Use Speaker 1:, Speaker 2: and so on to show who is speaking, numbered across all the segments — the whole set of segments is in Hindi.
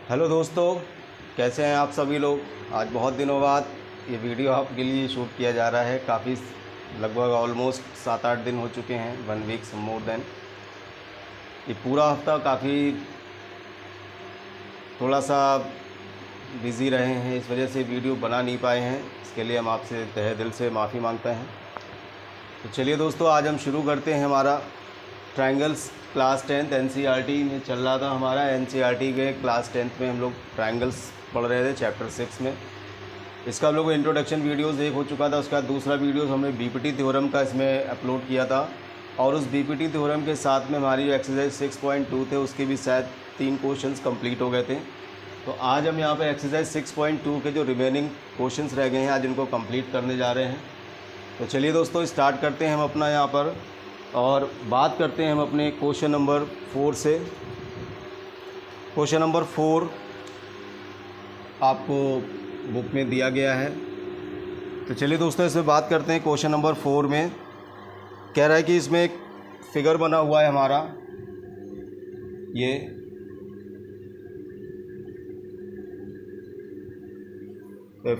Speaker 1: हेलो दोस्तों, कैसे हैं आप सभी लोग। आज बहुत दिनों बाद ये वीडियो आपके लिए शूट किया जा रहा है। काफ़ी लगभग ऑलमोस्ट 7-8 दिन हो चुके हैं, 1 वीक मोर देन। ये पूरा हफ्ता काफ़ी थोड़ा सा बिज़ी रहे हैं, इस वजह से वीडियो बना नहीं पाए हैं। इसके लिए हम आपसे तहे दिल से माफ़ी मांगते हैं। तो चलिए दोस्तों, आज हम शुरू करते हैं हमारा ट्रायंगल्स क्लास 10th NCERT में चल रहा था हमारा। NCERT के क्लास 10th में हम लोग ट्रायंगल्स पढ़ रहे थे चैप्टर 6 में। इसका हम लोग इंट्रोडक्शन वीडियोस एक हो चुका था। उसका दूसरा वीडियोस हमने बीपीटी थ्योरम का इसमें अपलोड किया था, और उस बीपीटी थ्योरम के साथ में हमारी जो एक्सरसाइज 6.2 थे उसके भी शायद 3 क्वेश्चंस कंप्लीट हो गए थे। तो आज हम यहाँ पे एक्सरसाइज 6.2 के जो रिमेनिंग क्वेश्चंस रह गए हैं आज इनको कंप्लीट करने जा रहे हैं। तो चलिए दोस्तों, स्टार्ट करते हैं हम अपना यहाँ पर, और बात करते हैं हम अपने क्वेश्चन नंबर 4 से। क्वेश्चन नंबर 4 आपको बुक में दिया गया है। तो चलिए दोस्तों, इसमें बात करते हैं। क्वेश्चन नंबर 4 में कह रहा है कि इसमें एक फिगर बना हुआ है हमारा, ये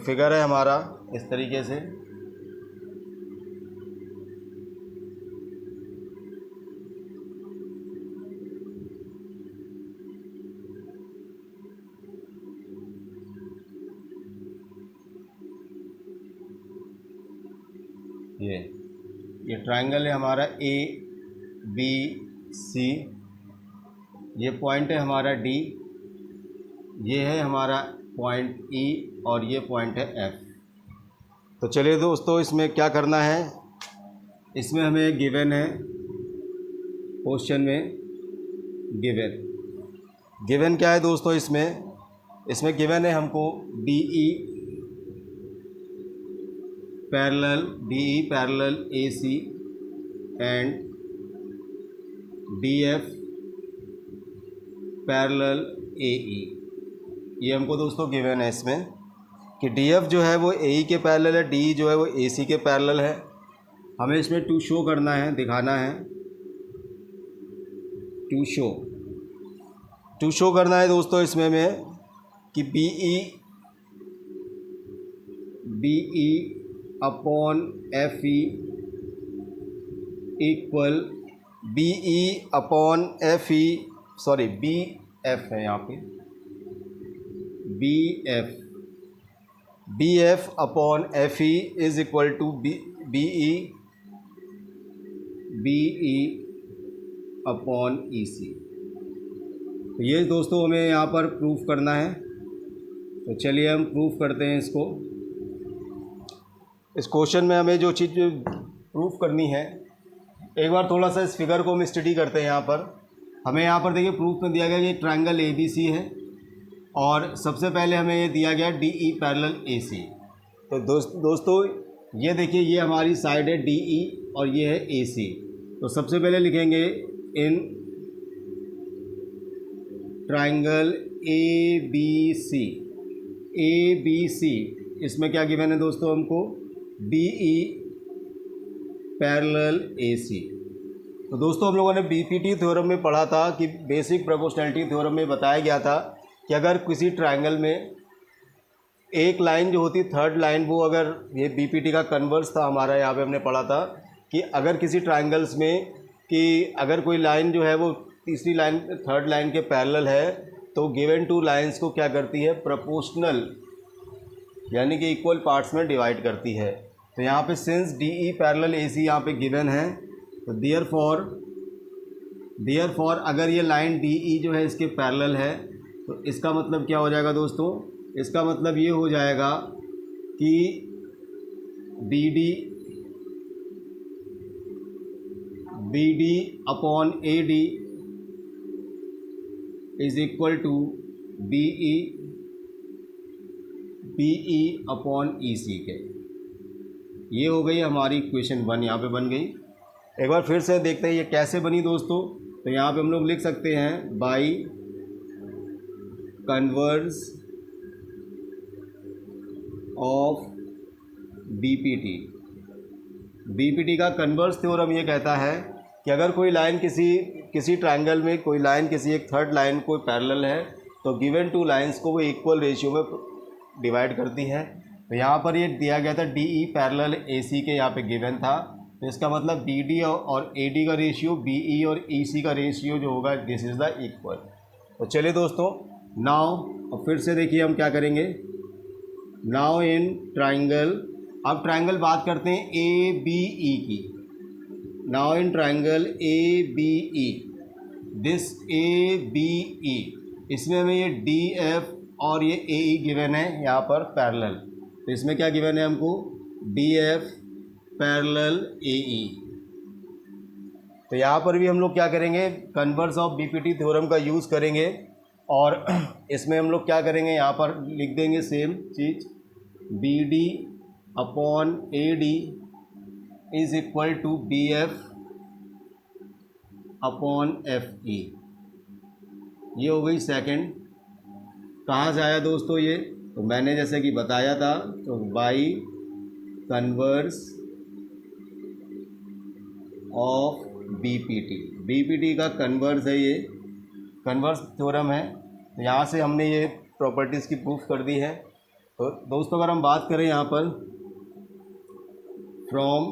Speaker 1: फिगर है हमारा इस तरीके से। ये ट्रायंगल है हमारा ABC। ये पॉइंट है हमारा D, ये है हमारा पॉइंट E, और ये पॉइंट है F। तो चलिए दोस्तों, इसमें क्या करना है। इसमें हमें गिवन है, क्वेश्चन में गिवन क्या है दोस्तों। इसमें गिवन है हमको DE parallel AC and DF parallel AE। ये हमको दोस्तों गिवन है इसमें कि DF जो है वो AE के पैरेलल है, DE जो है वो AC के पैरेलल है। हमें इसमें टू शो करना है, दिखाना है, टू शो करना है दोस्तों इसमें में कि BE upon FE equal BE upon FE, sorry BF है यहाँ पे, BF upon FE is equal to BE upon EC। तो ये दोस्तों हमें यहाँ पर प्रूफ करना है। तो चलिए हम प्रूफ करते हैं इसको। इस क्वेश्चन में हमें जो चीज़ प्रूफ करनी है, एक बार थोड़ा सा इस फिगर को हम स्टडी करते हैं। यहाँ पर हमें यहाँ पर देखिए प्रूफ में दिया गया कि ट्रायंगल ABC है, और सबसे पहले हमें ये दिया गया DE पैरेलल AC। तो दोस्तों ये देखिए, ये हमारी साइड है DE और ये है AC। तो सबसे पहले लिखेंगे इन ट्रायंगल ABC। इसमें क्या गिवन है दोस्तों हमको, BE पैरेलल AC। तो दोस्तों हम लोगों ने बीपीटी थ्योरम में पढ़ा था कि बेसिक प्रोपोर्शनैलिटी थ्योरम में बताया गया था कि अगर किसी ट्रायंगल में एक लाइन जो होती, थर्ड लाइन, वो अगर, ये बीपीटी का कन्वर्स था हमारा, यहाँ पे हमने पढ़ा था कि अगर किसी ट्रायंगल्स में कि अगर कोई लाइन जो है वो तीसरी लाइन, थर्ड लाइन के पैरेलल है, तो गिवन टू लाइंस को क्या करती है, प्रोपोर्शनल यानी कि इक्वल पार्ट्स में डिवाइड करती है। तो यहाँ पे सिंस DE पैरेलल AC यहाँ पे गिवन है, तो देयरफॉर अगर ये लाइन DE जो है इसके पैरेलल है, तो इसका मतलब क्या हो जाएगा दोस्तों, इसका मतलब ये हो जाएगा कि BD upon AD is equal to BE upon EC के। ये हो गई हमारी इक्वेशन 1, यहाँ पे बन गई। एक बार फिर से देखते हैं ये कैसे बनी दोस्तों। तो यहाँ पे हम लोग लिख सकते हैं बाई कन्वर्स ऑफ बीपीटी का कन्वर्स थ्योरम ये कहता है कि अगर कोई लाइन किसी ट्रायंगल में कोई लाइन किसी एक थर्ड लाइन को पैरेलल है तो गिवन टू लाइंस को वो इक्वल रेशियो में डिवाइड करती है। तो यहाँ पर ये दिया गया था डी ई पैरेलल ए सी के, यहाँ पे गिवन था, तो इसका मतलब बी डी और ए डी का रेशियो बी ई और ई सी का रेशियो जो होगा दिस इज़ द इक्वल। तो चलिए दोस्तों, नाउ अब फिर से देखिए हम क्या करेंगे। नाउ इन ट्राइंगल, अब ट्राइंगल बात करते हैं ए बी ई की। Now in triangle A B E, this A B E, इसमें हमें ये डी एफ और ये ए ई गिवन है यहाँ पर पैरेलल। तो इसमें क्या गिवन है हमको, डी एफ पैरेलल ए ई। तो यहाँ पर भी हम लोग क्या करेंगे, कन्वर्स ऑफ बीपीटी थ्योरम का यूज़ करेंगे और इसमें हम लोग क्या करेंगे, यहाँ पर लिख देंगे सेम चीज़, B D upon A D is equal to B F upon F E. ये हो गई सेकंड। कहाँ से आया दोस्तों ये, तो मैंने जैसे कि बताया था, तो by converse of BPT, BPT का कन्वर्स है, ये कन्वर्स थ्योरम है। तो यहाँ से हमने ये प्रॉपर्टीज़ की प्रूफ कर दी है। तो दोस्तों अगर हम बात करें यहाँ पर फ्रॉम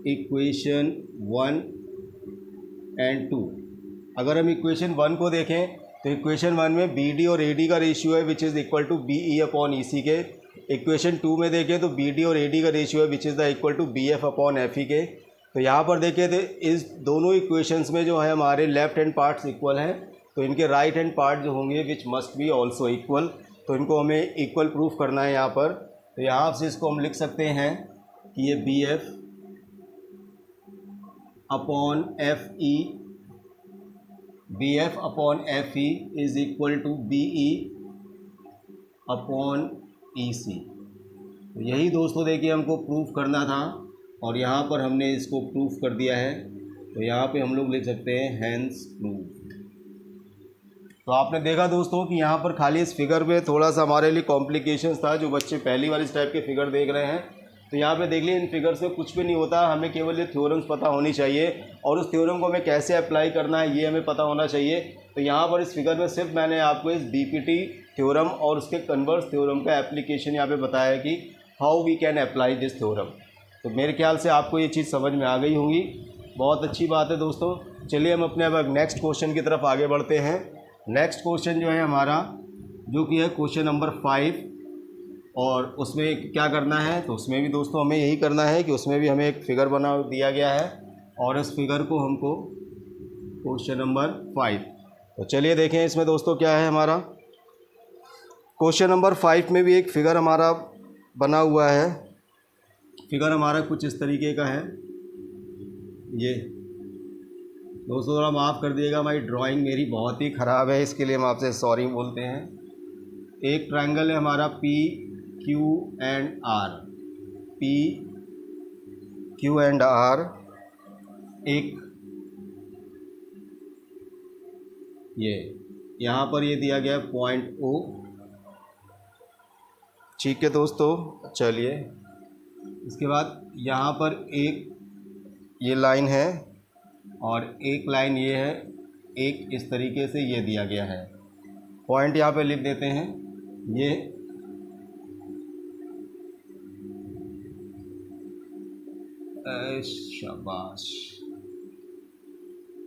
Speaker 1: इक्वेशन 1 एंड 2, अगर हम इक्वेशन 1 को देखें तो इक्वेशन 1 में बी डी और ए डी का रेशियो है which is equal to B E upon E C के। इक्वेशन 2 में देखें तो बी डी और ए डी का रेशियो है which is the equal to B F upon F E के। तो यहाँ पर देखें तो इस दोनों इक्वेशंस में जो है हमारे लेफ्ट हैंड पार्ट्स इक्वल हैं, तो इनके राइट हैंड पार्ट जो होंगे which must be also equal, तो इनको हमें इक्वल प्रूफ करना है यहाँ पर। तो यहाँ से इसको हम लिख सकते हैं कि ये B F upon F E, B F upon F E is equal to B E upon E C. तो यही दोस्तों देखिए हमको प्रूफ करना था और यहाँ पर हमने इसको प्रूफ कर दिया है। तो यहाँ पे हम लोग लिख सकते हैं हैंस प्रूफ। तो आपने देखा दोस्तों कि यहाँ पर खाली इस फिगर में थोड़ा सा हमारे लिए कॉम्प्लिकेशंस था, जो बच्चे पहली बार इस टाइप के फिगर देख रहे हैं। तो यहाँ पे देख लीजिए इन फिगर्स में कुछ भी नहीं होता, हमें केवल ये थ्योरम्स पता होनी चाहिए और उस थ्योरम को हमें कैसे अप्लाई करना है ये हमें पता होना चाहिए। तो यहाँ पर इस फिगर में सिर्फ मैंने आपको इस बीपीटी थ्योरम और उसके कन्वर्स थ्योरम का एप्लीकेशन यहाँ पे बताया है कि how we can apply this theorem. तो मेरे ख्याल से आपको ये चीज़ समझ में आ गई होंगी। बहुत अच्छी बात है दोस्तों। चलिए हम अपने अब नेक्स्ट क्वेश्चन की तरफ आगे बढ़ते हैं। नेक्स्ट क्वेश्चन जो है हमारा, जो कि है क्वेश्चन नंबर 5, और उसमें क्या करना है, तो उसमें भी दोस्तों हमें यही करना है कि उसमें भी हमें एक फ़िगर बना दिया गया है और इस फिगर को हमको क्वेश्चन नंबर 5, तो चलिए देखें इसमें दोस्तों क्या है हमारा। क्वेश्चन नंबर 5 में भी एक फ़िगर हमारा बना हुआ है। फिगर हमारा कुछ इस तरीके का है। ये दोस्तों थोड़ा माफ़ कर दिएगा, हमारी ड्राइंग मेरी बहुत ही ख़राब है, इसके लिए हम आपसे सॉरी बोलते हैं। एक ट्रायंगल है हमारा P Q and R, P Q and R. एक ये यहाँ पर ये दिया गया पॉइंट ओ। ठीक है दोस्तों, चलिए इसके बाद यहाँ पर एक ये लाइन है और एक लाइन ये है, एक इस तरीके से ये दिया गया है। पॉइंट यहाँ पे लिख देते हैं ये, शाबाश,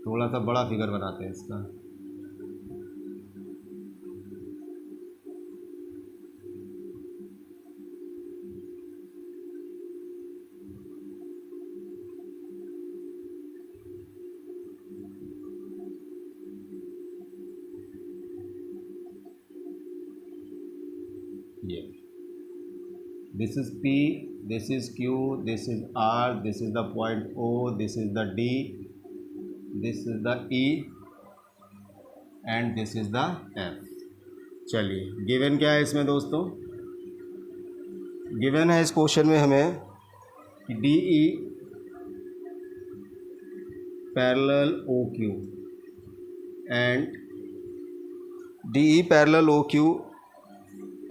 Speaker 1: थोड़ा सा बड़ा फिगर बनाते हैं इसका। ये this is P, this is Q, this is R, this is the point O, this is the D, this is the E and this is the F। चलिए गिवन क्या है इसमें दोस्तों, गिवन है इस क्वेश्चन में हमें कि D E parallel O Q and D E parallel O Q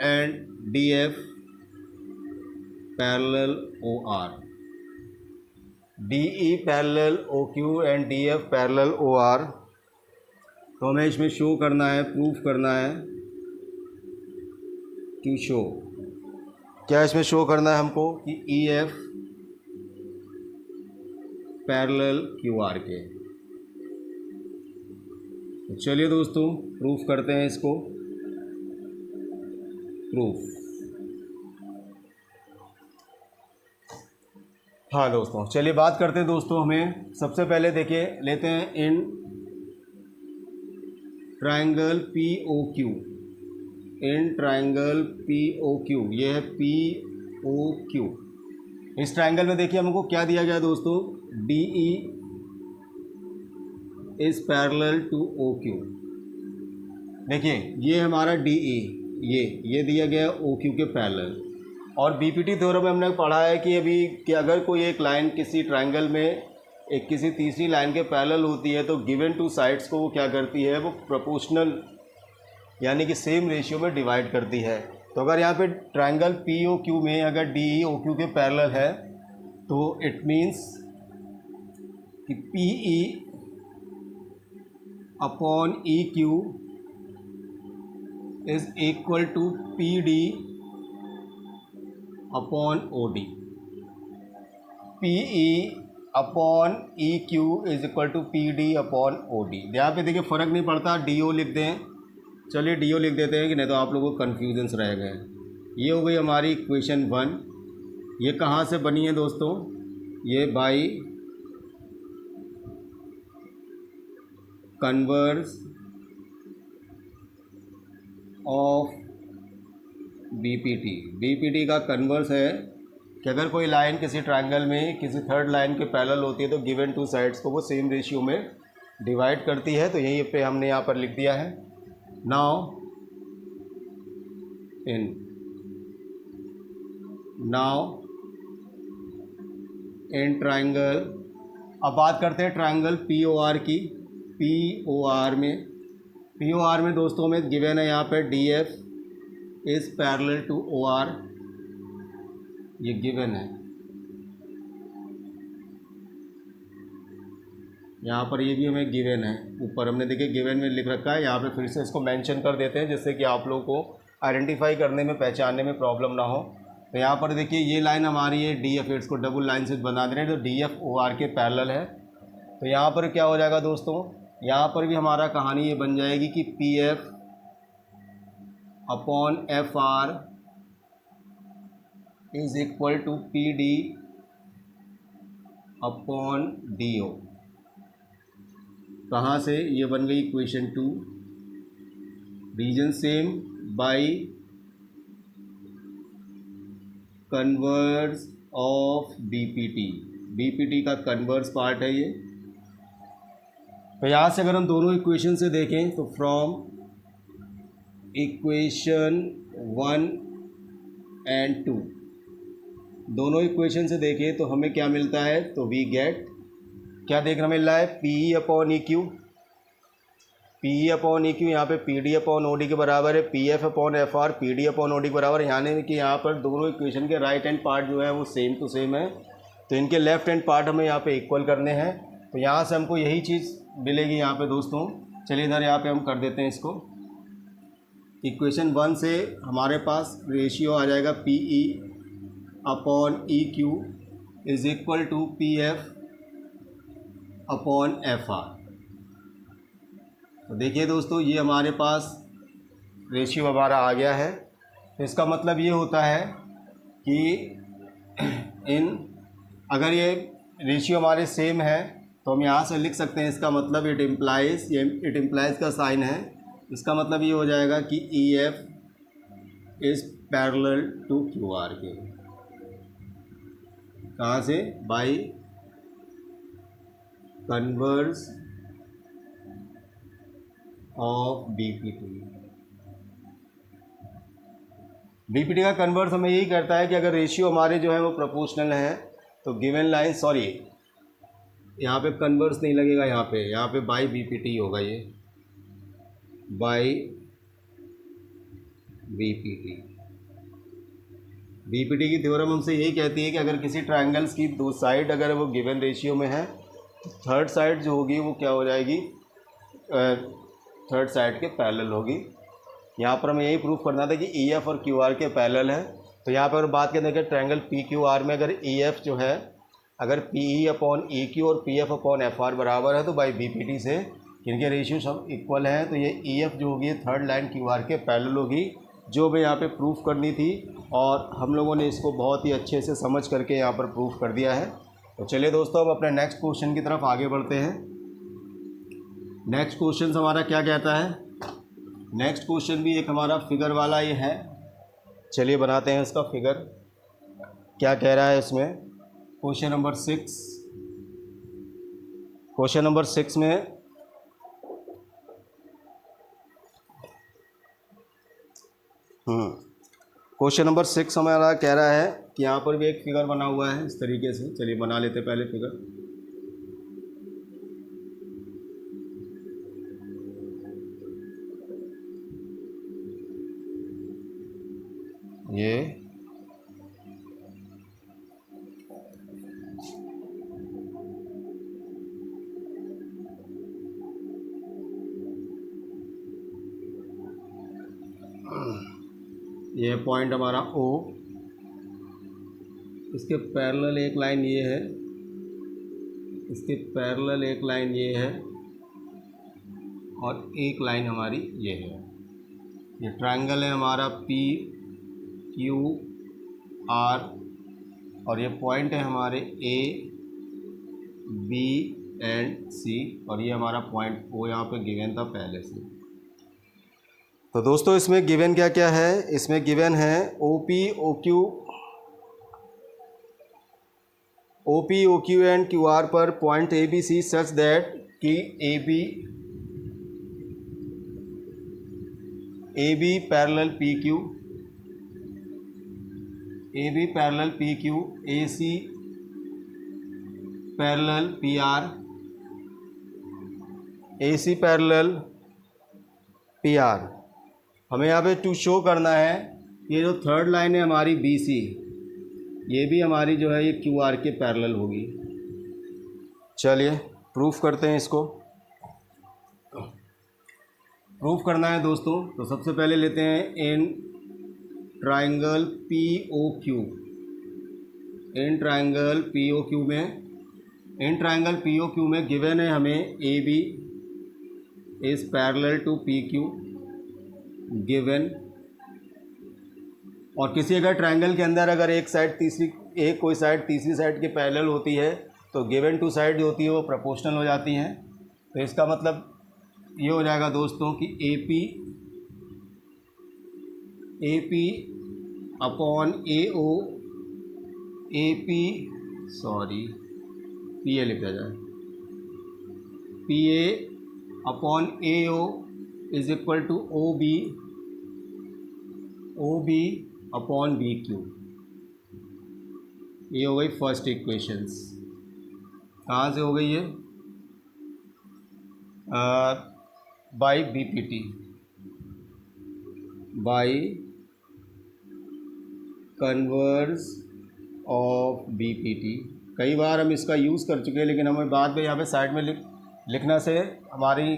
Speaker 1: and D F parallel O R, D E parallel O Q and D F parallel O R. तो हमें इसमें शो करना है, प्रूफ करना है, टू शो। क्या इसमें शो करना है हमको कि EF पैरेलल QR के। तो चलिए दोस्तों प्रूफ करते हैं इसको। प्रूफ, हाँ दोस्तों चलिए बात करते हैं दोस्तों। हमें सबसे पहले देखिए लेते हैं in triangle POQ, in triangle POQ, ये है POQ। इस ट्रायंगल में देखिए हमको क्या दिया गया दोस्तों, DE is parallel to OQ। देखिए ये हमारा DE, ये दिया गया OQ के पैरेलल। और BPT थ्योरम में हमने पढ़ा है कि अभी कि अगर कोई एक लाइन किसी ट्रायंगल में एक किसी तीसरी लाइन के पैरेलल होती है तो गिवन टू साइड्स को वो क्या करती है, वो प्रोपोर्शनल यानी कि सेम रेशियो में डिवाइड करती है। तो अगर यहाँ पे ट्रायंगल POQ में अगर DE OQ के पैरेलल है तो इट मीन्स कि PE upon EQ is equal to PD upon OD। PE upon EQ is equal to PD upon OD। यहाँ पे देखिए फ़र्क नहीं पड़ता, DO लिख दें, चलिए DO लिख देते हैं कि नहीं तो आप लोगों को कन्फ्यूजन्स रह गए। ये हो गई हमारी इक्वेशन 1। ये कहाँ से बनी है दोस्तों, ये बाई कन्वर्स ऑफ BPT का कन्वर्स है कि अगर कोई लाइन किसी ट्रायंगल में किसी थर्ड लाइन के पैरेलल होती है तो गिवन टू साइड्स को वो सेम रेशियो में डिवाइड करती है। तो यहीं पे हमने यहाँ पर लिख दिया है। नाउ इन ट्रायंगल, अब बात करते हैं ट्रायंगल POR की। POR में दोस्तों हमें गिवन है यहाँ पे DF is parallel to OR, ये गिवन है। यहाँ पर ये भी हमें गिवन है, ऊपर हमने देखिए गिवन में लिख रखा है, यहाँ पे फिर से इसको मेंशन कर देते हैं जिससे कि आप लोगों को आइडेंटिफाई करने में, पहचानने में प्रॉब्लम ना हो। तो यहाँ पर देखिए ये लाइन हमारी है DF, इसको डबल लाइन से बना दे रहे हैं तो DF OR के पैरेलल है। तो यहाँ पर क्या हो जाएगा दोस्तों, यहाँ पर भी हमारा कहानी ये बन जाएगी कि PF upon FR is equal to PD upon DO। कहाँ से ये बन गई equation 2। Reason same by converse of BPT का कन्वर्स पार्ट है ये। तो यहाँ से अगर हम दोनों इक्वेशन से देखें तो फ्रॉम इक्वेशन 1 एंड 2, दोनों इक्वेशन से देखें तो हमें क्या मिलता है, तो वी गेट, क्या देखना मिल रहा है, PE अपॉन EQ, यहाँ पे PD अपॉन OD के बराबर है, PF upon FR PD upon OD के बराबर है। यानी कि यहाँ पर दोनों इक्वेशन के राइट हैंड पार्ट जो है वो सेम टू सेम है, तो इनके लेफ्ट हैंड पार्ट हमें यहाँ पे इक्वल करने हैं। तो यहाँ से हमको यही चीज़ मिलेगी यहाँ पे दोस्तों। चलिए इधर यहाँ पे हम कर देते हैं इसको। इक्वेशन 1 से हमारे पास रेशियो आ जाएगा PE upon EQ is equal to PF upon FR। तो देखिए दोस्तों ये हमारे पास रेशियो हमारा आ गया है। तो इसका मतलब ये होता है कि अगर ये रेशियो हमारे सेम है तो हम यहाँ से लिख सकते हैं, इसका मतलब इट इम्प्लाइज का साइन है, इसका मतलब ये हो जाएगा कि EF is parallel to QR के। कहाँ से, बाई कन्वर्स ऑफ BPT का कन्वर्स हमें यही करता है कि अगर रेशियो हमारे जो है वो प्रोपोर्शनल है तो गिवन लाइन, सॉरी यहाँ पे कन्वर्स नहीं लगेगा, यहाँ पे बाई BPT होगा, ये बाई BPT की थ्योरम हमसे यही कहती है कि अगर किसी ट्रायंगल्स की दो साइड अगर वो गिवन रेशियो में है तो थर्ड साइड जो होगी वो क्या हो जाएगी, थर्ड साइड के पैरेलल होगी। यहाँ पर हमें यही प्रूफ करना था कि ई एफ और क्यू आर के पैरेलल है। तो यहाँ पर बात करते हैं कि ट्रायंगल पी क्यू आर में अगर ई एफ जो है, अगर P E upon E Q और P F upon F R बराबर है तो बाई बी पी टी से इनके रेशियो सब इक्वल हैं, तो ये ई एफ जो होगी थर्ड लाइन क्यू आर के पैरेलल होगी, जो हमें यहाँ पे प्रूफ करनी थी। और हम लोगों ने इसको बहुत ही अच्छे से समझ करके यहाँ पर प्रूफ कर दिया है। तो चलिए दोस्तों, अब अपने नेक्स्ट क्वेश्चन की तरफ आगे बढ़ते हैं। नेक्स्ट क्वेश्चन हमारा क्या कहता है? नेक्स्ट क्वेश्चन भी एक हमारा फिगर वाला ये है। चलिए बनाते हैं इसका फिगर। क्या कह रहा है इसमें? Question number 6। क्वेश्चन नंबर 6 में क्वेश्चन नंबर 6 हमारा कह रहा है कि यहाँ पर भी एक फिगर बना हुआ है इस तरीके से। चलिए बना लेते पहले फिगर। ये पॉइंट हमारा O, इसके पैरेलल एक लाइन ये है, इसके पैरेलल एक लाइन ये है और एक लाइन हमारी ये है। ये ट्रायंगल है हमारा P Q R और ये पॉइंट है हमारे A B एंड C और ये हमारा पॉइंट O यहाँ पे गिवन था पहले से। तो दोस्तों इसमें गिवन क्या क्या है? इसमें गिवन है OP OQ एंड QR पर पॉइंट ABC सच दैट कि AB parallel PQ, AB parallel PQ, AC parallel PR, AC parallel PR। हमें यहाँ पे टू शो करना है ये जो थर्ड लाइन है हमारी BC, ये भी हमारी जो है ये QR के पैरेलल होगी। चलिए प्रूफ करते हैं इसको। प्रूफ करना है दोस्तों, तो सबसे पहले लेते हैं in triangle POQ। In triangle POQ में गिवन है हमें AB is parallel to PQ given. और किसी अगर ट्रायंगल के अंदर अगर कोई साइड तीसरी साइड के पैरेलल होती है तो गिवन टू साइड जो होती है वो प्रोपोर्शनल हो जाती हैं। तो इसका मतलब ये हो जाएगा दोस्तों कि AP अपॉन AO, PA लिखा जाए, PA upon AO is equal to OB upon BQ। ये हो गई फर्स्ट इक्वेशंस। कहाँ से हो गई ये? By BPT, by converse of BPT। कई बार हम इसका यूज़ कर चुके हैं, लेकिन हमें बाद में यहाँ पे साइड में लिखना से हमारी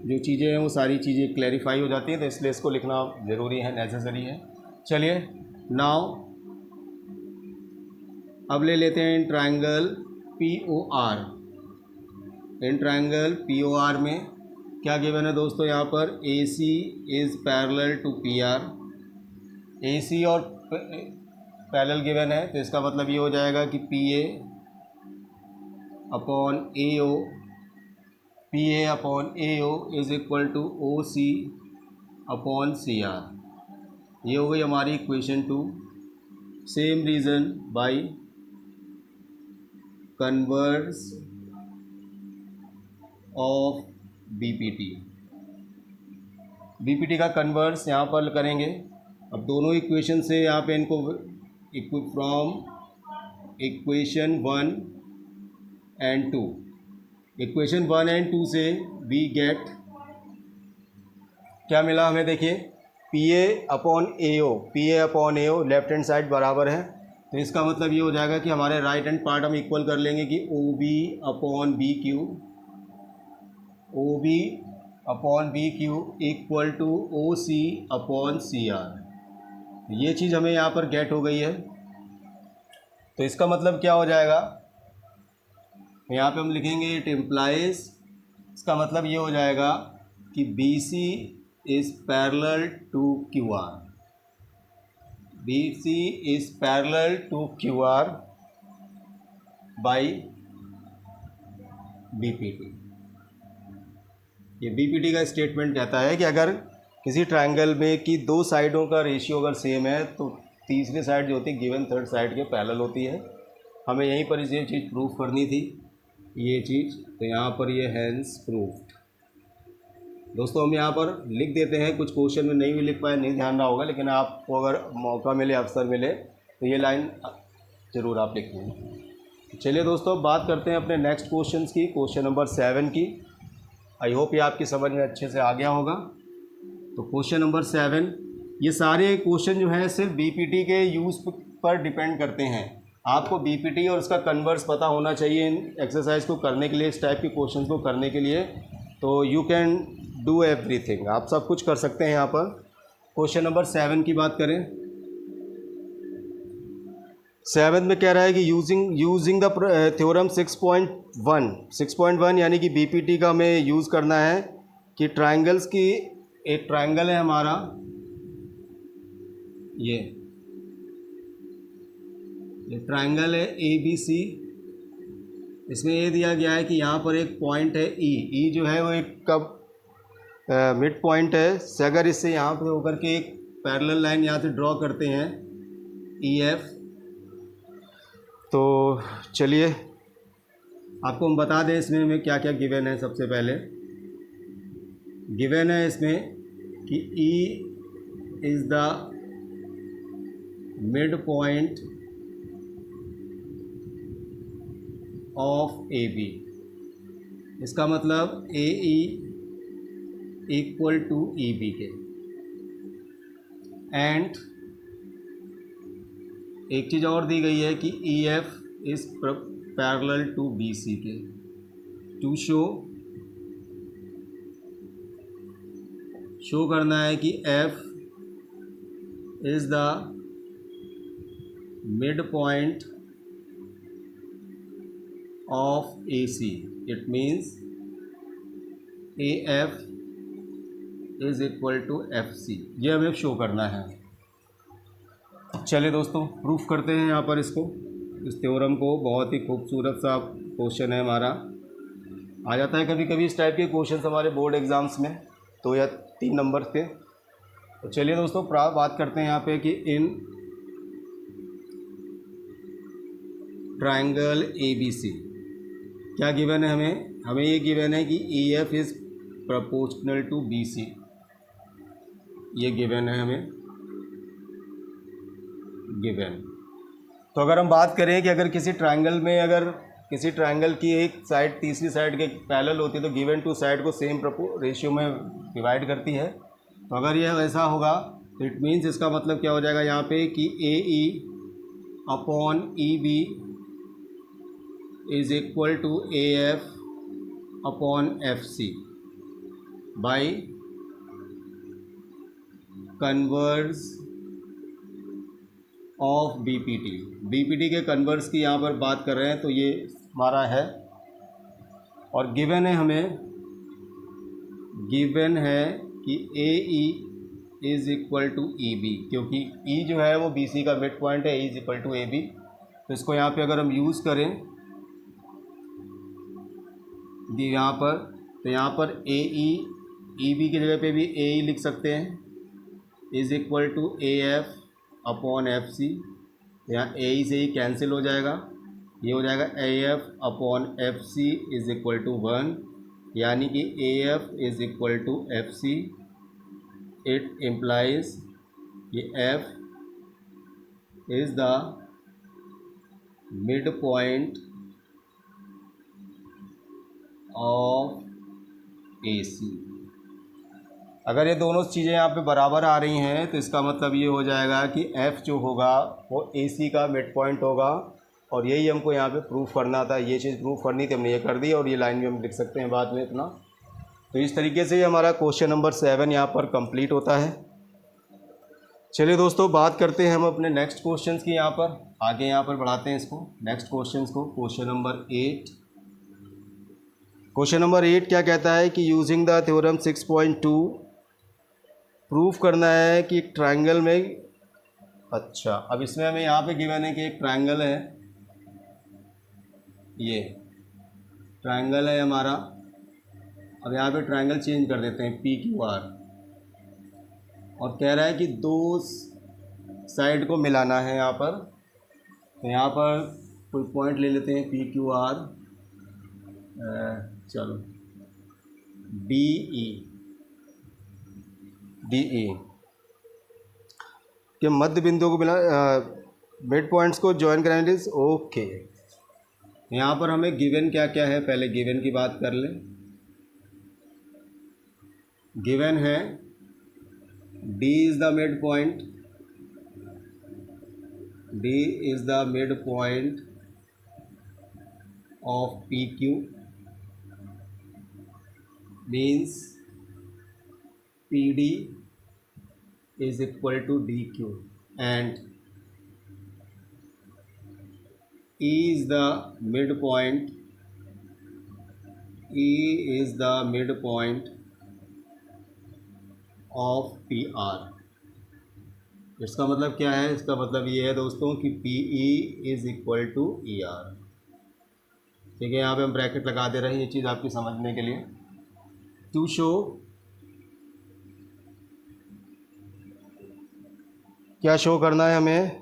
Speaker 1: जो चीज़ें हैं वो सारी चीज़ें क्लैरिफाई हो जाती हैं, तो इसलिए इसको लिखना ज़रूरी है, नेसेसरी है। चलिए नाउ अब ले लेते हैं in triangle POR। In triangle POR में क्या गिवन है दोस्तों? यहाँ पर AC is parallel to PR, AC और पैरेलल गिवन है, तो इसका मतलब ये हो जाएगा कि PA upon AO is equal to OC upon CR। ये हो गई हमारी equation 2। Same reason by converse of BPT का कन्वर्स यहाँ पर करेंगे। अब दोनों इक्वेशन से यहाँ पे इनको from equation 1 and 2, equation 1 and 2 से वी गेट क्या मिला हमें? देखिए PA upon AO left hand side बराबर है, तो इसका मतलब ये हो जाएगा कि हमारे राइट हैंड पार्ट हम इक्वल कर लेंगे कि OB upon BQ, OB upon B Q equal to O C upon C R. ये चीज़ हमें यहाँ पर गेट हो गई है। तो इसका मतलब क्या हो जाएगा, यहाँ पे हम लिखेंगे इट इम्प्लाइज, इसका मतलब ये हो जाएगा कि B C is parallel to Q R, B C is parallel to Q R by B P T. ये बीपीटी का स्टेटमेंट कहता है कि अगर किसी ट्रायंगल में की दो साइडों का रेशियो अगर सेम है तो तीसरी साइड जो होती है गिवन थर्ड साइड के पैरेलल होती है। हमें यहीं पर ये चीज़ प्रूफ करनी थी, ये चीज़, तो यहाँ पर ये हैंस प्रूफ्ड। दोस्तों हम यहाँ पर लिख देते हैं, कुछ क्वेश्चन में नहीं भी लिख पाए, नहीं ध्यान रहा होगा, लेकिन आपको अगर मौका मिले, अवसर मिले तो ये लाइन ज़रूर आप लिख लें। चलिए दोस्तों बात करते हैं अपने नेक्स्ट क्वेश्चन की, क्वेश्चन नंबर 7 की। आई होप ये आपकी समझ में अच्छे से आ गया होगा। तो क्वेश्चन नंबर 7, ये सारे क्वेश्चन जो हैं सिर्फ बीपीटी के यूज़ पर डिपेंड करते हैं। आपको बीपीटी और उसका कन्वर्स पता होना चाहिए इन एक्सरसाइज को करने के लिए, इस टाइप के क्वेश्चन को करने के लिए। तो यू कैन डू एवरीथिंग, आप सब कुछ कर सकते हैं। यहाँ पर क्वेश्चन नंबर 7 की बात करें, 7 में कह रहा है कि यूजिंग द थ्योरम 6.1 यानी कि बीपीटी का हमें यूज़ करना है कि ट्रायंगल्स की, एक ट्रायंगल है हमारा ये ट्रायंगल है ABC। इसमें ये दिया गया है कि यहाँ पर एक पॉइंट है ई जो है वो एक कब मिड पॉइंट है। से अगर इससे यहाँ पर होकर के एक पैरेलल लाइन यहाँ से ड्रॉ करते हैं EF, तो चलिए आपको हम बता दें इसमें हमें क्या क्या गिवन है। सबसे पहले गिवन है इसमें कि E is the midpoint of AB। इसका मतलब AE इक्वल टू EB के। एंड एक चीज़ और दी गई है कि EF is parallel to BC के। टू शो करना है कि F is the midpoint of AC। It means AF is equal to FC। ये हमें शो करना है। चलिए दोस्तों प्रूफ करते हैं यहाँ पर इसको, इस थ्योरम को। बहुत ही खूबसूरत सा क्वेश्चन है हमारा, आ जाता है कभी कभी इस टाइप के क्वेश्चन हमारे बोर्ड एग्ज़ाम्स में, 2 या 3 नंबर पे। तो चलिए दोस्तों बात करते हैं यहाँ पे कि इन ट्रायंगल ABC क्या गिवन है हमें ये गिवन है कि EF is proportional to BC। ये गिवन है हमें गिवन। तो अगर हम बात करें कि अगर किसी ट्रायंगल में, अगर किसी ट्रायंगल की एक साइड तीसरी साइड के पैरेलल होती है तो गिवन टू साइड को सेम रेशियो में डिवाइड करती है। तो अगर यह वैसा होगा तो इट मीन्स इसका मतलब क्या हो जाएगा यहाँ पे कि AE upon EB is equal to AF upon FC by converse of BPT के कन्वर्स की यहाँ पर बात कर रहे हैं। तो ये हमारा है और गिवन है हमें, गिवन है कि AE is equal to EB, क्योंकि E जो है वो BC का मिड पॉइंट है, E is equal to AB। तो इसको यहाँ पे अगर हम यूज़ करें यहाँ पर, तो यहाँ पर AE EB की जगह पे भी AE लिख सकते हैं, is equal to AF upon FC। यहाँ AE से ही कैंसिल हो जाएगा, ये हो जाएगा AF upon FC is equal to 1, यानी कि AF is equal to FC। It implies ये F is the midpoint of AC। अगर ये दोनों चीज़ें यहाँ पे बराबर आ रही हैं तो इसका मतलब ये हो जाएगा कि F जो होगा वो AC का मिड पॉइंट होगा। और यही हमको यहाँ पे प्रूफ करना था, ये चीज़ प्रूफ करनी थी, हमने ये कर दी। और ये लाइन भी हम लिख सकते हैं बाद में इतना। तो इस तरीके से हमारा क्वेश्चन नंबर 7 यहाँ पर कंप्लीट होता है। चलिए दोस्तों, बात करते हैं हम अपने नेक्स्ट क्वेश्चन की। यहाँ पर आगे यहाँ पर बढ़ाते हैं इसको, नेक्स्ट क्वेश्चन को। क्वेश्चन नंबर 8, क्वेश्चन नंबर 8 क्या कहता है कि यूजिंग द थ्योरम 6.2 प्रूफ करना है कि एक ट्रायंगल में, अच्छा अब इसमें हमें यहाँ पे गिवन है कि एक ट्रायंगल है, ये ट्रायंगल है हमारा। अब यहाँ पे ट्रायंगल चेंज कर देते हैं PQR, और कह रहा है कि दो साइड को मिलाना है यहाँ पर। तो यहाँ पर कोई पॉइंट ले लेते हैं PQR, चलो DE के मध्य बिंदु को मिला, मिड पॉइंट्स को ज्वाइन कराने। ओके, यहाँ पर हमें गिवन क्या क्या है, पहले गिवन की बात कर लें। गिवन है D is the midpoint, D is the midpoint of PQ, means PD is equal to DQ, and E is the midpoint, E is the midpoint of PR। इसका मतलब क्या है? इसका मतलब ये है दोस्तों कि PE is equal to ER। ठीक है, यहाँ पे हम ब्रैकेट लगा दे रहे हैं, ये चीज़ आपकी समझने के लिए। टू शो, क्या शो करना है हमें?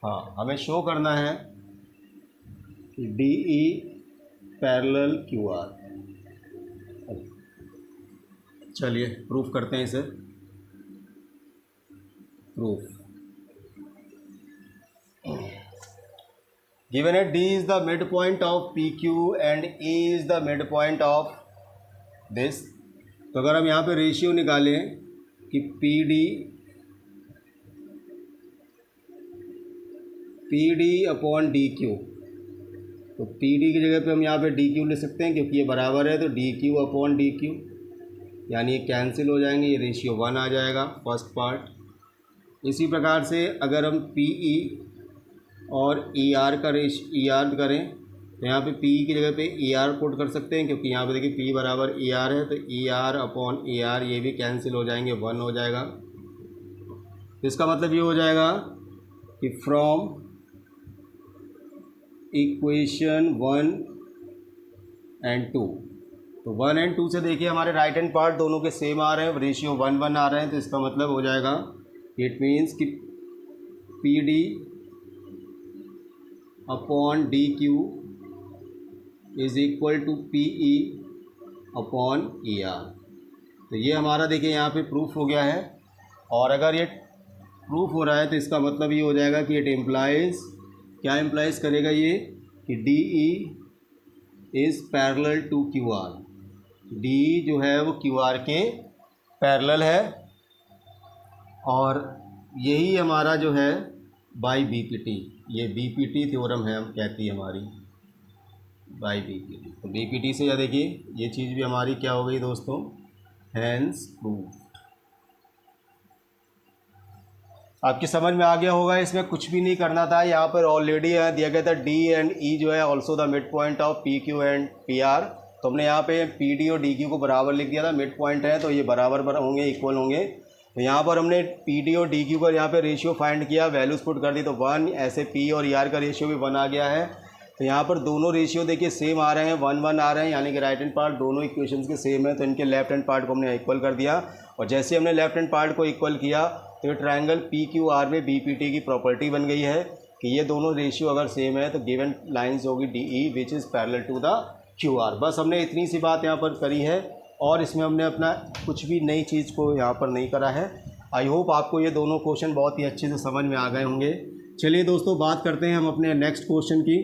Speaker 1: हाँ, हमें शो करना है कि DE पैरेलल QR। चलिए प्रूफ करते हैं इसे। प्रूफ गिवन है D is the midpoint of PQ and E is the midpoint of this. तो अगर हम यहाँ पे रेशियो निकालें कि PD अपॉन DQ, तो PD की जगह पे हम यहाँ पे DQ ले सकते हैं, क्योंकि ये बराबर है। तो DQ अपॉन DQ, यानी ये कैंसिल हो जाएंगे, ये रेशियो 1 आ जाएगा फर्स्ट पार्ट। इसी प्रकार से अगर हम PE और ER का ER करें, तो यहाँ पे PE की जगह पे ER पुट कर सकते हैं, क्योंकि यहाँ पे देखिए P बराबर ER है। तो ER अपॉन ER ये भी कैंसिल हो जाएंगे, 1 हो जाएगा। तो इसका मतलब ये हो जाएगा कि फ्रॉम इक्वेशन 1 एंड 2, तो 1 एंड 2 से देखिए हमारे राइट हैंड पार्ट दोनों के सेम आ रहे हैं, रेशियो 1:1 आ रहे हैं। तो इसका मतलब हो जाएगा, इट मीन्स कि PD upon DQ is equal to PE upon ER। तो ये हमारा देखिए यहाँ पे प्रूफ हो गया है। और अगर ये प्रूफ हो रहा है तो इसका मतलब ये हो जाएगा कि इट इम्प्लाइज, क्या इम्प्लाइज करेगा ये, कि DE is parallel to QR। D जो है वो QR के पैरेलल है, और यही हमारा जो है बाई BPT, ये BPT थ्योरम है, हम कहती है हमारी बाई BPT। तो BPT से या देखिए ये चीज़ भी हमारी क्या हो गई दोस्तों, हैंस प्रूफ। आपकी समझ में आ गया होगा, इसमें कुछ भी नहीं करना था। यहाँ पर ऑलरेडी दिया गया था D एंड E जो है also the midpoint of PQ and PR। तो हमने यहाँ पे PD और DQ को बराबर लिख दिया था, मिड पॉइंट है तो ये बराबर होंगे, इक्वल होंगे। तो यहाँ पर हमने PD और DQ का यहाँ पे रेशियो फाइंड किया, वैल्यूज़ पुट कर दी, तो 1, ऐसे P और ER का रेशियो भी 1 आ गया है। तो यहाँ पर दोनों रेशियो देखिए सेम आ रहे हैं, 1:1 आ रहे हैं, यानी कि राइट हैंड पार्ट दोनों इक्वेशंस के सेम है। तो इनके लेफ्ट हैंड पार्ट को हमने इक्वल कर दिया, और जैसे हमने लेफ्ट हैंड पार्ट को इक्वल किया तो ये ट्रायंगल PQR में BPT की प्रॉपर्टी बन गई है कि ये दोनों रेशियो अगर सेम है तो गिवन लाइंस होगी DE which is parallel to the QR। बस हमने इतनी सी बात यहाँ पर करी है, और इसमें हमने अपना कुछ भी नई चीज़ को यहाँ पर नहीं करा है। आई होप आपको ये दोनों क्वेश्चन बहुत ही अच्छे से समझ में आ गए होंगे। चलिए दोस्तों, बात करते हैं हम अपने नेक्स्ट क्वेश्चन की,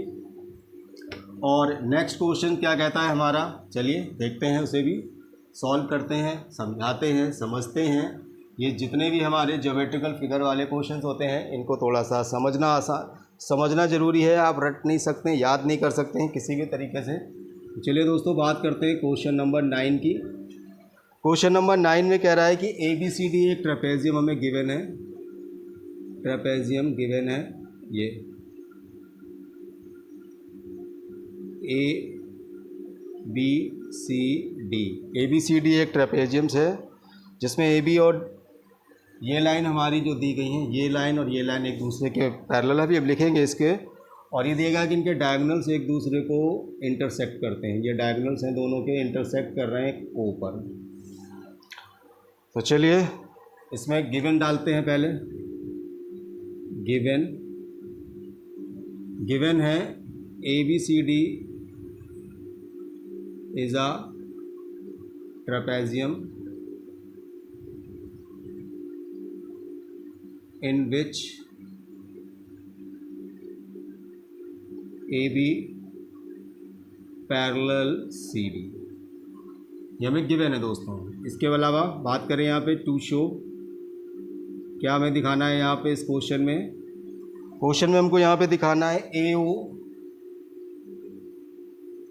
Speaker 1: और नेक्स्ट क्वेश्चन क्या कहता है हमारा, चलिए देखते हैं, उसे भी सॉल्व करते हैं, समझाते हैं, समझते हैं। ये जितने भी हमारे ज्योमेट्रिकल फिगर वाले क्वेश्चंस होते हैं, इनको थोड़ा सा समझना ज़रूरी है। आप रट नहीं सकते, याद नहीं कर सकते हैं किसी भी तरीके से, चलिए दोस्तों बात करते हैं क्वेश्चन नंबर 9 की। क्वेश्चन नंबर 9 में कह रहा है कि ABCD एक ट्रेपेजियम हमें गिवन है, ट्रेपेजियम गिवन है, ये ABCD एक ट्रेपेजियम्स है जिसमें AB और ये लाइन हमारी जो दी गई हैं, ये लाइन और ये लाइन एक दूसरे के पैरेलल है। अभी अब लिखेंगे इसके, और ये दिएगा कि इनके डायगोनल्स एक दूसरे को इंटरसेक्ट करते हैं। ये डायगोनल्स हैं दोनों के, इंटरसेक्ट कर रहे हैं O पर। तो चलिए इसमें गिवन डालते हैं पहले। गिवन है ABCD is a trapezium in which AB parallel CD, ये हमें गिवन है दोस्तों। इसके अलावा बात करें यहाँ पे टू शो, क्या हमें दिखाना है यहाँ पे इस क्वेश्चन में? क्वेश्चन में हमको यहाँ पे दिखाना है AO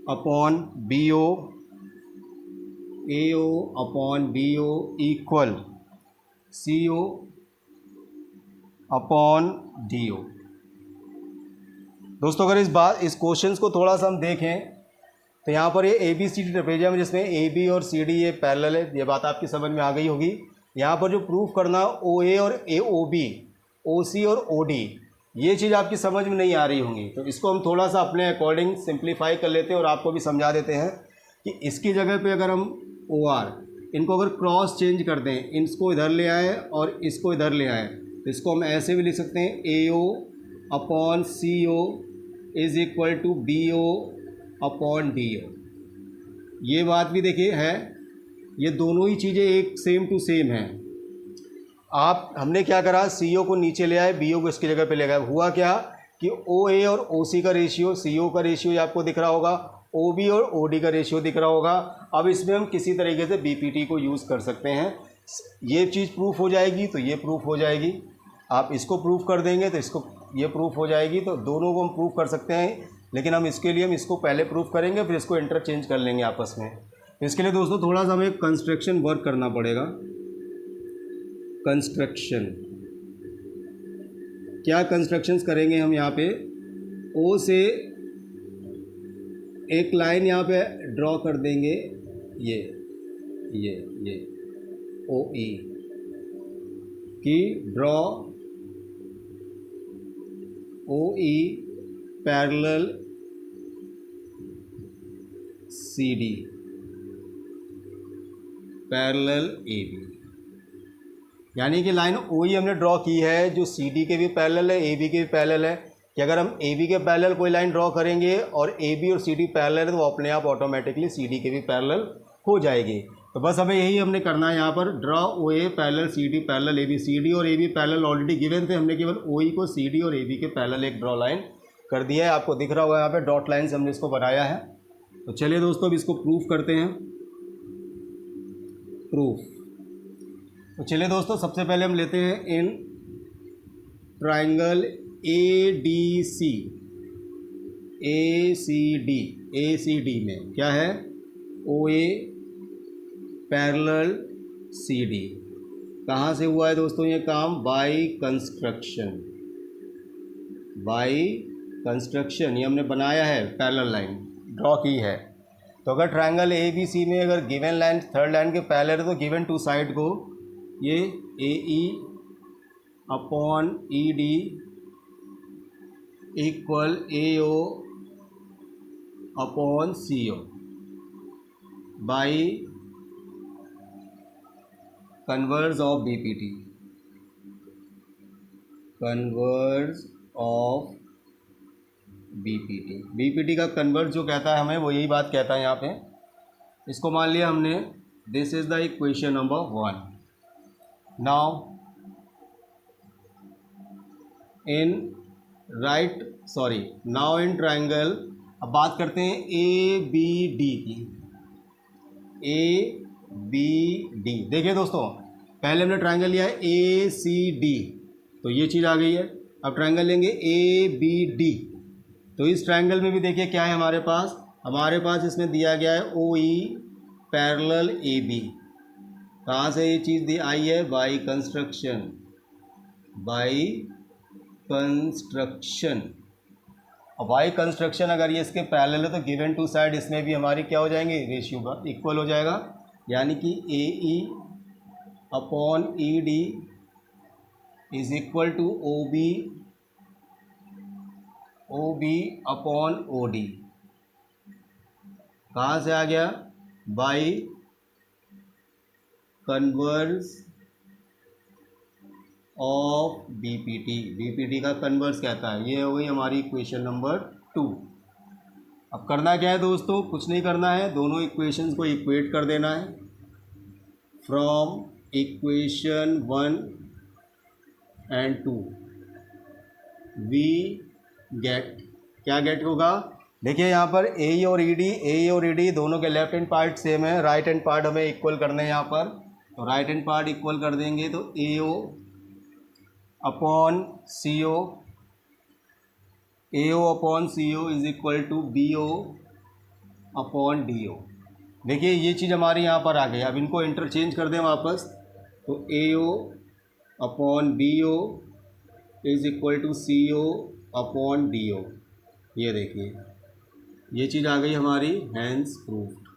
Speaker 1: upon BO, AO upon BO equal CO upon DO। दोस्तों अगर इस क्वेश्चन को थोड़ा सा हम देखें तो यहाँ पर ये ABCD ट्रेपेजियम है जिसमें AB और CD ये पैरेलल है, ये बात आपकी समझ में आ गई होगी। यहाँ पर जो प्रूफ करना OA और OB, OC और OD, ये चीज़ आपकी समझ में नहीं आ रही होंगी। तो इसको हम थोड़ा सा अपने अकॉर्डिंग सिंप्लीफाई कर लेते हैं और आपको भी समझा देते हैं कि इसकी जगह पे अगर हम OR, इनको अगर क्रॉस चेंज कर दें, इसको इधर ले आए और इसको इधर ले आए, तो इसको हम ऐसे भी लिख सकते हैं AO upon CO is equal to BO upon DO। ये बात भी देखिए है, ये दोनों ही चीज़ें एक सेम टू सेम हैं। हमने क्या करा, CO को नीचे ले आए, BO को इसकी जगह पे ले गए। हुआ क्या कि OA और OC का रेशियो, CO का रेशियो आपको दिख रहा होगा, OB और OD का रेशियो दिख रहा होगा। अब इसमें हम किसी तरीके से BPT को यूज़ कर सकते हैं। ये चीज़ प्रूफ हो जाएगी तो ये प्रूफ हो जाएगी, आप इसको प्रूफ कर देंगे तो इसको ये प्रूफ हो जाएगी। तो दोनों को हम प्रूफ कर सकते हैं, लेकिन हम इसको पहले प्रूफ करेंगे, फिर इसको इंटरचेंज कर लेंगे आपस में। इसके लिए दोस्तों थोड़ा सा हमें कंस्ट्रक्शन वर्क करना पड़ेगा। कंस्ट्रक्शन, क्या कंस्ट्रक्शंस करेंगे हम यहाँ पे? O से एक लाइन यहाँ पे ड्रॉ कर देंगे, ये OE की draw OE parallel CD parallel AB, यानी कि लाइन OE हमने ड्रॉ की है जो CD के भी पैरेलल है, AB के भी पैरेलल है। कि अगर हम AB के पैरेलल कोई लाइन ड्रॉ करेंगे और AB और CD पैरेलल है तो वो अपने आप ऑटोमेटिकली CD के भी पैरेलल हो जाएगी। तो बस हमें यही हमने करना है यहाँ पर, draw OA parallel CD parallel AB। CD और AB पैरेलल ऑलरेडी गिवन थे, हमने केवल OE को CD और AB के पैरेलल एक ड्रॉ लाइन कर दिया है। आपको दिख रहा होगा यहाँ पे डॉट लाइन से हमने इसको बनाया है। तो चलिए दोस्तों अब इसको प्रूफ करते हैं। प्रूफ, तो चलिए दोस्तों सबसे पहले हम लेते हैं इन ट्राइंगल ACD में क्या है? OA parallel CD। कहाँ से हुआ है दोस्तों ये काम? बाय कंस्ट्रक्शन, ये हमने बनाया है, पैरेलल लाइन ड्रॉ की है। तो अगर ट्रायंगल ABC में अगर गिवन लाइन थर्ड लाइन के पैरेलल है तो गिवन टू साइड को ये AE upon ED equal AO upon CO by converse of BPT, converse of BPT का कन्वर्स जो कहता है हमें वो यही बात कहता है यहाँ पे। इसको मान लिया हमने, this is the equation number 1। Now in triangle, अब बात करते हैं ABD की। ABD देखिए दोस्तों, पहले हमने ट्रायंगल लिया है ACD, तो ये चीज़ आ गई है। अब ट्रायंगल लेंगे ABD, तो इस ट्रायंगल में भी देखिए क्या है हमारे पास, हमारे पास इसमें दिया गया है ओ ई पैरेलल ए बी। कहाँ से ये चीज़ दी आई है? By construction, by construction. अब बाई कंस्ट्रक्शन अगर ये इसके पैरेलल है तो गिवन टू साइड इसमें भी हमारी क्या हो जाएंगे? रेशियो इक्वल हो जाएगा, यानी कि A E upon E D is equal to O B upon O D. कहाँ से आ गया? By converse of BPT. BPT का कन्वर्स कहता है। ये हो गई हमारी इक्वेशन नंबर 2। अब करना क्या है दोस्तों? कुछ नहीं करना है, दोनों इक्वेशंस को इक्वेट कर देना है। From equation 1 and 2 we get, क्या गेट होगा? देखिए यहाँ पर ए और ई डी दोनों के लेफ्ट हैंड पार्ट सेम है, राइट हैंड पार्ट हमें इक्वल करने हैं यहाँ पर। तो राइट हैंड पार्ट इक्वल कर देंगे तो A O upon C O, A O upon C O is equal to B O upon D O. देखिए ये चीज़ हमारी यहाँ पर आ गई। अब इनको इंटरचेंज कर दें वापस, तो A O upon B O is equal to C O upon D O. ये देखिए ये चीज़ आ गई हमारी, हैंस प्रूफ्ड,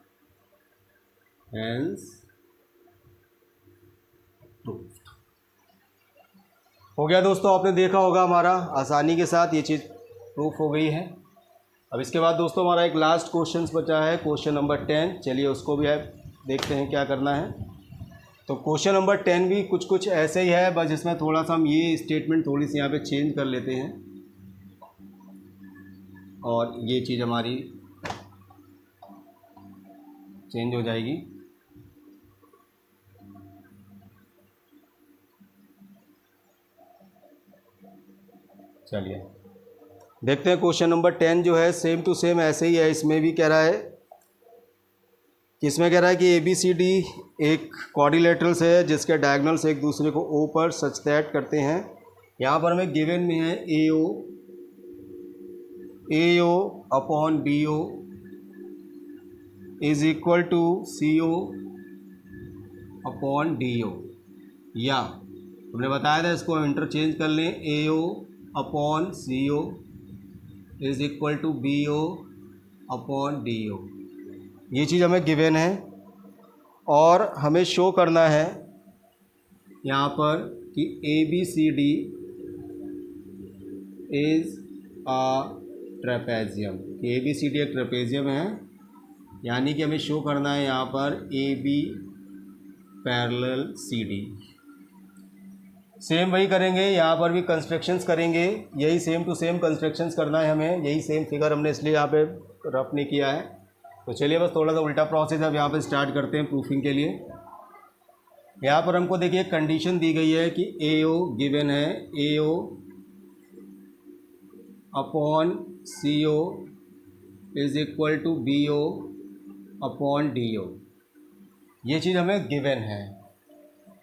Speaker 1: हैंस प्रूफ्ड। हो गया दोस्तों, आपने देखा होगा हमारा आसानी के साथ ये चीज़ प्रूफ हो गई है। अब इसके बाद दोस्तों हमारा एक लास्ट क्वेश्चन बचा है, क्वेश्चन नंबर 10। चलिए उसको भी है देखते हैं क्या करना है। तो क्वेश्चन नंबर 10 भी कुछ ऐसे ही है, बस इसमें थोड़ा सा हम ये स्टेटमेंट थोड़ी सी यहाँ पे चेंज कर लेते हैं और ये चीज़ हमारी चेंज हो जाएगी। चलिए देखते हैं क्वेश्चन नंबर 10 जो है सेम टू सेम ऐसे ही है। इसमें भी कह रहा है कि इसमें कह रहा है कि ए बी सी डी एक क्वाड्रिलेटरल्स है जिसके डायगोनल्स एक दूसरे को ओ पर सच दैट करते हैं। यहाँ पर हमें गिवन में है A O upon B O is equal to C O upon D O, या हमने बताया था इसको इंटरचेंज कर लें, A O upon C O is equal to B O upon D O. ये चीज़ हमें गिवन है और हमें शो करना है यहाँ पर कि A B C D is a trapezium. A B C D एक ट्रेपेजियम है, यानी कि हमें शो करना है यहाँ पर A B parallel C D. Same वही करेंगे, यहाँ पर भी कंस्ट्रक्शंस करेंगे, यही सेम टू सेम कंस्ट्रक्शंस करना है हमें। यही सेम फिगर हमने इसलिए यहाँ पे रफ नहीं किया है। तो चलिए बस थोड़ा सा उल्टा प्रोसेस अब यहाँ पे स्टार्ट करते हैं प्रूफिंग के लिए। यहाँ पर हमको देखिए कंडीशन दी गई है कि ए ओ गिवन है, A O upon C O is equal to B O upon D O. ये चीज़ हमें गिवन है।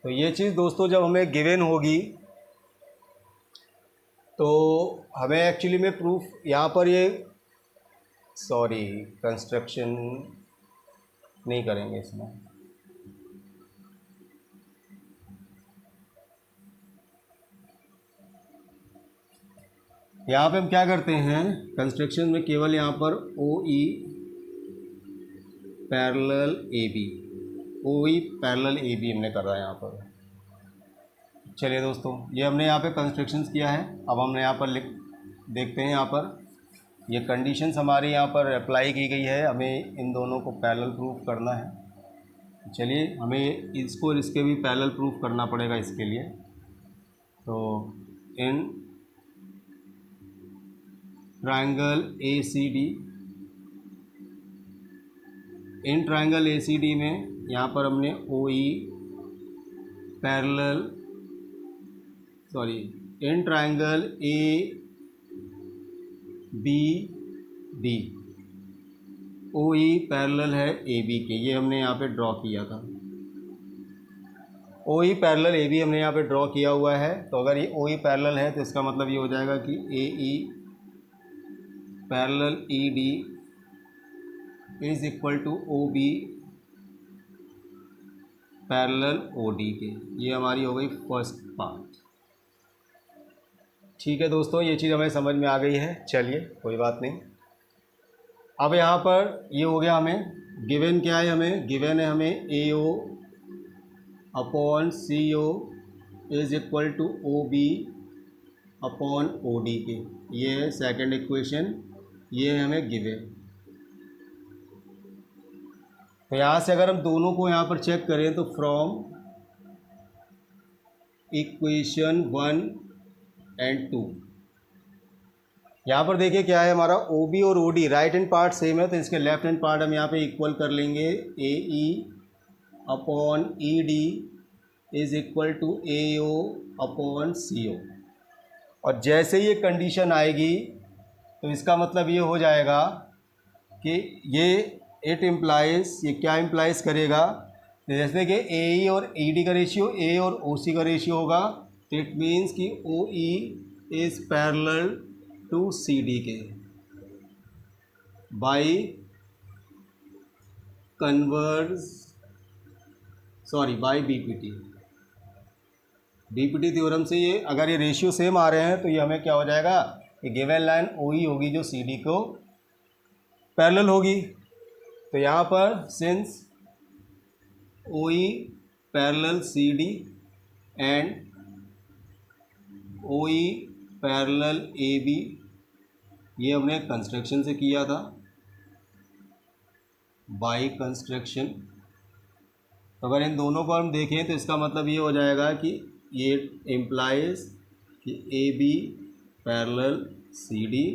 Speaker 1: तो ये चीज़ दोस्तों जब हमें गिवन होगी तो हमें एक्चुअली में प्रूफ यहाँ पर ये कंस्ट्रक्शन नहीं करेंगे इसमें। यहाँ पे हम क्या करते हैं कंस्ट्रक्शन में, केवल यहाँ पर O E parallel A B, O E parallel A B हमने करा है यहाँ पर। चलिए दोस्तों ये हमने यहाँ पे कंस्ट्रक्शंस किया है। अब हमने यहाँ पर देखते हैं, यहाँ पर ये कंडीशंस हमारी यहाँ पर अप्लाई की गई है। हमें इन दोनों को पैरेलल प्रूफ करना है। चलिए हमें इसको इसके भी पैरेलल प्रूफ करना पड़ेगा इसके लिए। तो in triangle A C D, in triangle A C D में यहाँ पर हमने O E parallel in triangle A B D, O E parallel है ए बी के, ये हमने यहाँ पे ड्रॉ किया था। ओ ई पैरेलल ए बी हमने यहाँ पे ड्रॉ किया हुआ है। तो अगर ये ओ ई पैरेलल है तो इसका मतलब ये हो जाएगा कि A E parallel E D is equal to O B parallel O D के। ये हमारी हो गई फर्स्ट पार्ट। ठीक है दोस्तों, ये चीज़ हमें समझ में आ गई है। चलिए कोई बात नहीं। अब यहाँ पर ये हो गया, हमें गिवन क्या है, हमें गिवन है हमें A O upon C O is equal to O B upon O D के। ये है सेकेंड इक्वेशन, ये है हमें गिवन। तो यहाँ से अगर हम दोनों को यहाँ पर चेक करें तो फ्रॉम इक्वेशन 1 एंड 2, यहाँ पर देखिए क्या है हमारा ओ बी और O D right hand part same है, तो इसके लेफ्ट हैंड पार्ट हम यहाँ पे इक्वल कर लेंगे। A E upon E D is equal to A O upon C O. और जैसे ये कंडीशन आएगी तो इसका मतलब ये हो जाएगा कि ये इट इम्प्लाइज, ये क्या इम्प्लाइज करेगा, जैसे कि ए ई और ई डी का रेशियो ए और ओ सी का रेशियो होगा, तो इट मीन्स कि O E is parallel to C D के बाई बाई बीपीटी थ्योरम से। ये अगर ये रेशियो सेम आ रहे हैं तो ये हमें क्या हो जाएगा, कि गिवन लाइन ओ ई होगी जो सी डी को पैरेलल होगी। तो यहाँ पर since O E parallel C D and O E parallel A B, ये हमने कंस्ट्रक्शन से किया था, बाई कंस्ट्रक्शन। तो अगर इन दोनों को हम देखें तो इसका मतलब ये हो जाएगा कि ये इम्प्लाइज कि A B parallel C D,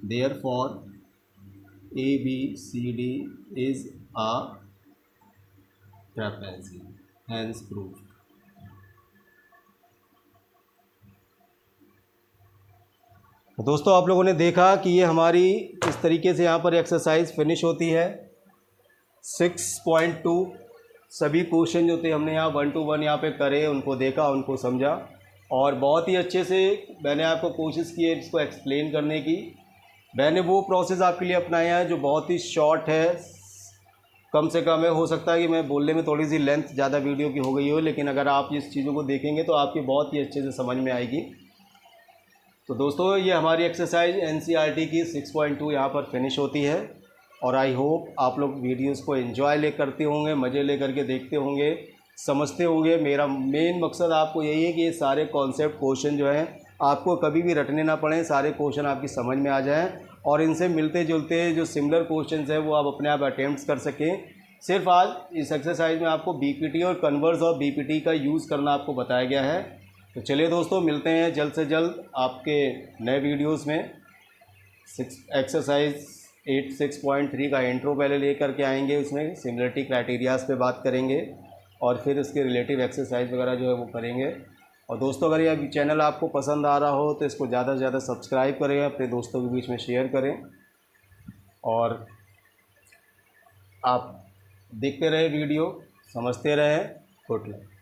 Speaker 1: therefore A B C D is a trapezium, hence proof. दोस्तों आप लोगों ने देखा कि ये हमारी इस तरीके से यहाँ पर एक्सरसाइज फिनिश होती है। 6.2 सभी क्वेश्चन जो थे हमने यहाँ 1 to 1 यहाँ पे करे, उनको देखा, उनको समझा, और बहुत ही अच्छे से मैंने आपको कोशिश की है इसको एक्सप्लेन करने की। मैंने वो प्रोसेस आपके लिए अपनाया है जो बहुत ही शॉर्ट है, कम से कम है। हो सकता है कि मैं बोलने में थोड़ी सी लेंथ ज़्यादा वीडियो की हो गई हो, लेकिन अगर आप इस चीज़ों को देखेंगे तो आपकी बहुत ही अच्छे से समझ में आएगी। तो दोस्तों ये हमारी एक्सरसाइज एनसीईआरटी की 6.2 यहाँ पर फिनिश होती है, और आई होप आप लोग वीडियोस को एंजॉय ले करते होंगे, मज़े ले करके देखते होंगे, समझते होंगे। मेरा मेन मकसद आपको यही है कि ये सारे कॉन्सेप्ट क्वेश्चन जो हैं आपको कभी भी रटने ना पड़ें, सारे क्वेश्चन आपकी समझ में आ जाएं, और इनसे मिलते जुलते जो सिमिलर क्वेश्चन हैं वो आप अपने आप अटैम्प्ट कर सकें। सिर्फ आज इस एक्सरसाइज में आपको बीपीटी और कन्वर्स ऑफ बीपीटी का यूज़ करना आपको बताया गया है। तो चलिए दोस्तों, मिलते हैं जल्द से जल्द आपके नए वीडियोस में। एक्सरसाइज 6.3 का इंट्रो पहले ले करके आएंगे, उसमें सिमिलरिटी क्राइटेरियाज़ पे बात करेंगे, और फिर इसके रिलेटिव एक्सरसाइज वगैरह जो है वो करेंगे। और दोस्तों अगर यह चैनल आपको पसंद आ रहा हो तो इसको ज़्यादा से ज़्यादा सब्सक्राइब करें, अपने दोस्तों के बीच में शेयर करें, और आप देखते रहे वीडियो, समझते रहें। Good luck.